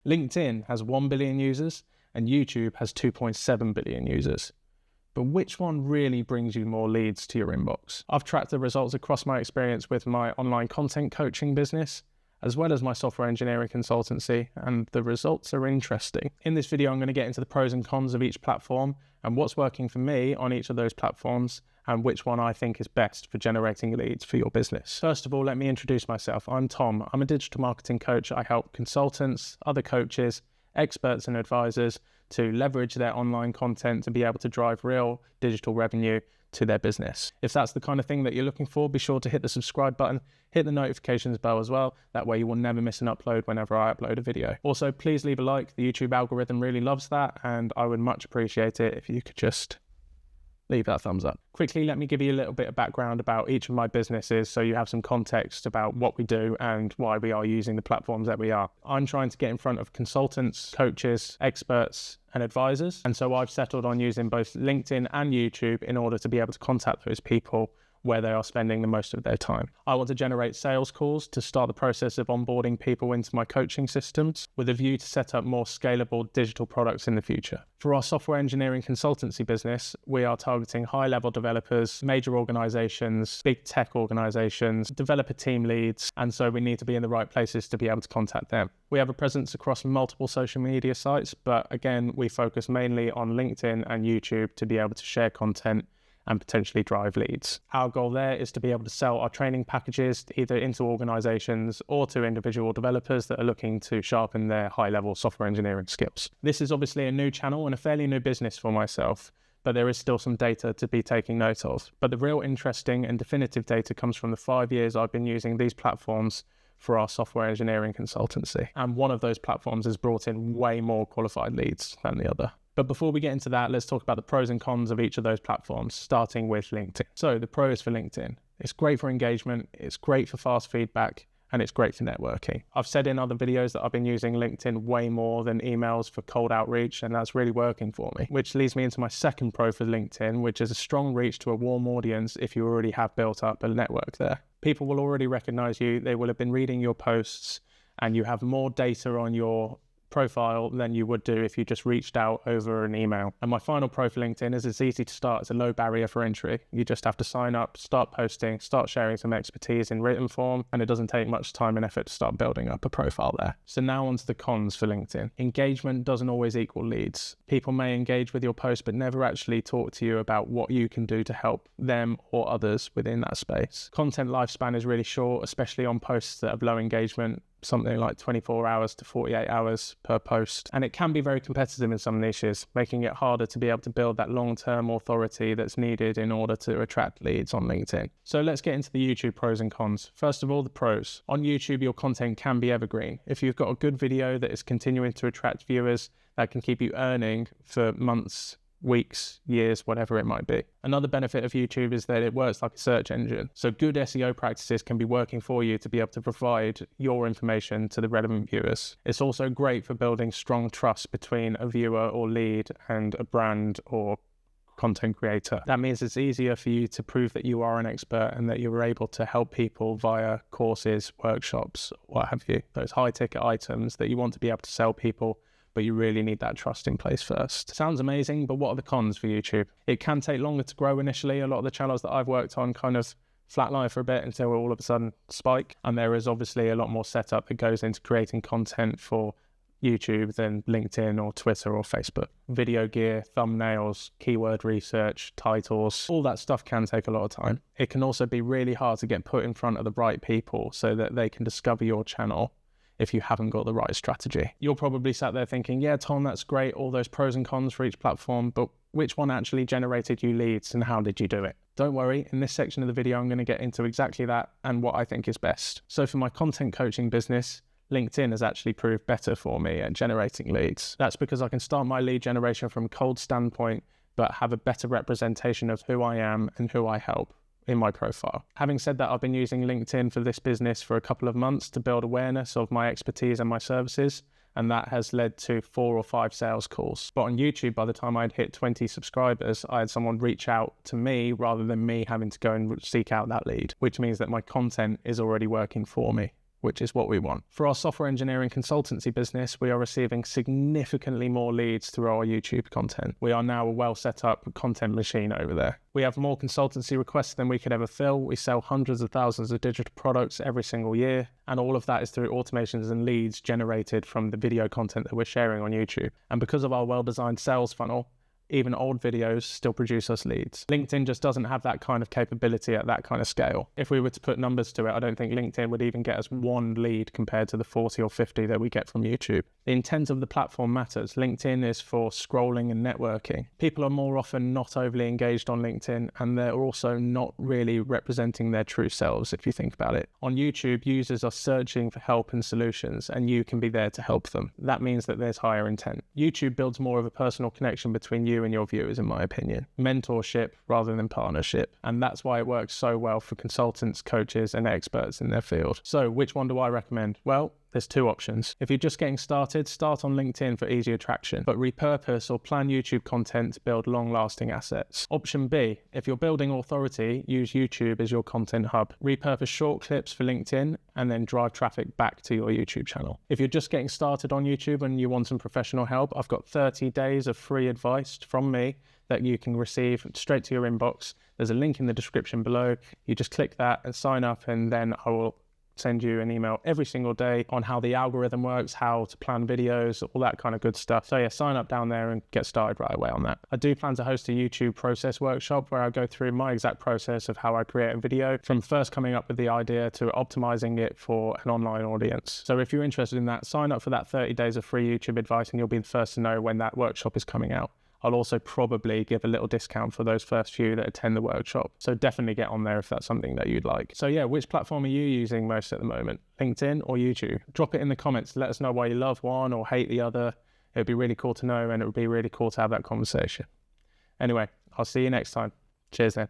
LinkedIn has 1 billion users and YouTube has 2.7 billion users. But which one really brings you more leads to your inbox? I've tracked the results across my experience with my online content coaching business, as well as my software engineering consultancy, and the results are interesting. In this video, I'm going to get into the pros and cons of each platform and what's working for me on each of those platforms and which one I think is best for generating leads for your business. First of all, let me introduce myself. I'm Tom. I'm a digital marketing coach. I help consultants, other coaches, experts and advisors to leverage their online content to be able to drive real digital revenue to their business. If that's the kind of thing that you're looking for, be sure to hit the subscribe button, hit the notifications bell as well. That way you will never miss an upload whenever I upload a video. Also, please leave a like. The YouTube algorithm really loves that, and I would much appreciate it if you could just leave that thumbs up. Quickly, let me give you a little bit of background about each of my businesses so you have some context about what we do and why we are using the platforms that we are. I'm trying to get in front of consultants, coaches, experts, and advisors. And so I've settled on using both LinkedIn and YouTube in order to be able to contact those people where they are spending the most of their time. I want to generate sales calls to start the process of onboarding people into my coaching systems with a view to set up more scalable digital products in the future. For our software engineering consultancy business, we are targeting high-level developers, major organizations, big tech organizations, developer team leads, and so we need to be in the right places to be able to contact them. We have a presence across multiple social media sites, but again, we focus mainly on LinkedIn and YouTube to be able to share content and potentially drive leads. Our goal there is to be able to sell our training packages either into organizations or to individual developers that are looking to sharpen their high-level software engineering skills. This is obviously a new channel and a fairly new business for myself, but there is still some data to be taking note of. But the real interesting and definitive data comes from the 5 years I've been using these platforms for our software engineering consultancy. And one of those platforms has brought in way more qualified leads than the other. But before we get into that, let's talk about the pros and cons of each of those platforms, starting with LinkedIn. So the pros for LinkedIn: it's great for engagement, it's great for fast feedback, and it's great for networking. I've said in other videos that I've been using LinkedIn way more than emails for cold outreach, and that's really working for me. Which leads me into my second pro for LinkedIn, which is a strong reach to a warm audience if you already have built up a network there. People will already recognize you, they will have been reading your posts, and you have more data on your profile than you would do if you just reached out over an email. And my final pro for LinkedIn is it's easy to start. It's a low barrier for entry. You just have to sign up, start posting, start sharing some expertise in written form, and it doesn't take much time and effort to start building up a profile there. So now on to the cons for LinkedIn. Engagement doesn't always equal leads. People may engage with your post but never actually talk to you about what you can do to help them or others within that space. Content lifespan is really short, especially on posts that have low engagement, something like 24 hours to 48 hours per post. And it can be very competitive in some niches, making it harder to be able to build that long-term authority that's needed in order to attract leads on LinkedIn. So let's get into the YouTube pros and cons. First of all, the pros. On YouTube, your content can be evergreen. If you've got a good video that is continuing to attract viewers, that can keep you earning for months, weeks, years, whatever it might be. Another benefit of YouTube is that it works like a search engine. So good SEO practices can be working for you to be able to provide your information to the relevant viewers. It's also great for building strong trust between a viewer or lead and a brand or content creator. That means it's easier for you to prove that you are an expert and that you're able to help people via courses, workshops, what have you. Those high ticket items that you want to be able to sell people, but you really need that trust in place first. Sounds amazing, but what are the cons for YouTube? It can take longer to grow initially. A lot of the channels that I've worked on kind of flatline for a bit until all of a sudden spike. And there is obviously a lot more setup that goes into creating content for YouTube than LinkedIn or Twitter or Facebook. Video gear, thumbnails, keyword research, titles, all that stuff can take a lot of time. It can also be really hard to get put in front of the right people so that they can discover your channel if you haven't got the right strategy. You're probably sat there thinking, yeah, Tom, that's great, all those pros and cons for each platform, but which one actually generated you leads and how did you do it? Don't worry, in this section of the video, I'm going to get into exactly that and what I think is best. So for my content coaching business, LinkedIn has actually proved better for me at generating leads. That's because I can start my lead generation from a cold standpoint, but have a better representation of who I am and who I help in my profile. Having said that, I've been using LinkedIn for this business for a couple of months to build awareness of my expertise and my services, and that has led to 4 or 5 sales calls. But on YouTube, by the time I'd hit 20 subscribers, I had someone reach out to me rather than me having to go and seek out that lead, which means that my content is already working for me. which is what we want. For our software engineering consultancy business, we are receiving significantly more leads through our YouTube content. We are now a well set up content machine over there. We have more consultancy requests than we could ever fill. We sell hundreds of thousands of digital products every single year, and all of that is through automations and leads generated from the video content that we're sharing on YouTube. And because of our well-designed sales funnel, even old videos still produce us leads. LinkedIn just doesn't have that kind of capability at that kind of scale. If we were to put numbers to it, I don't think LinkedIn would even get us one lead compared to the 40 or 50 that we get from YouTube. The intent of the platform matters. LinkedIn is for scrolling and networking. People are more often not overly engaged on LinkedIn, and they're also not really representing their true selves, if you think about it. On YouTube, users are searching for help and solutions, and you can be there to help them. That means that there's higher intent. YouTube builds more of a personal connection between you and your viewers, in my opinion. Mentorship rather than partnership. And that's why it works so well for consultants, coaches, and experts in their field. So which one do I recommend? Well, there's two options. If you're just getting started, start on LinkedIn for easy attraction, but repurpose or plan YouTube content to build long-lasting assets. Option B, if you're building authority, use YouTube as your content hub. Repurpose short clips for LinkedIn and then drive traffic back to your YouTube channel. If you're just getting started on YouTube and you want some professional help, I've got 30 days of free advice from me that you can receive straight to your inbox. There's a link in the description below. You just click that and sign up, and then I will send you an email every single day on how the algorithm works, how to plan videos, all that kind of good stuff. So yeah, sign up down there and get started right away on that. I do plan to host a YouTube process workshop where I go through my exact process of how I create a video, from first coming up with the idea to optimizing it for an online audience. So if you're interested in that, sign up for that 30 days of free YouTube advice and you'll be the first to know when that workshop is coming out. I'll also probably give a little discount for those first few that attend the workshop. So definitely get on there if that's something that you'd like. So yeah, which platform are you using most at the moment? LinkedIn or YouTube? Drop it in the comments. Let us know why you love one or hate the other. It would be really cool to know, and it would be really cool to have that conversation. Anyway, I'll see you next time. Cheers then.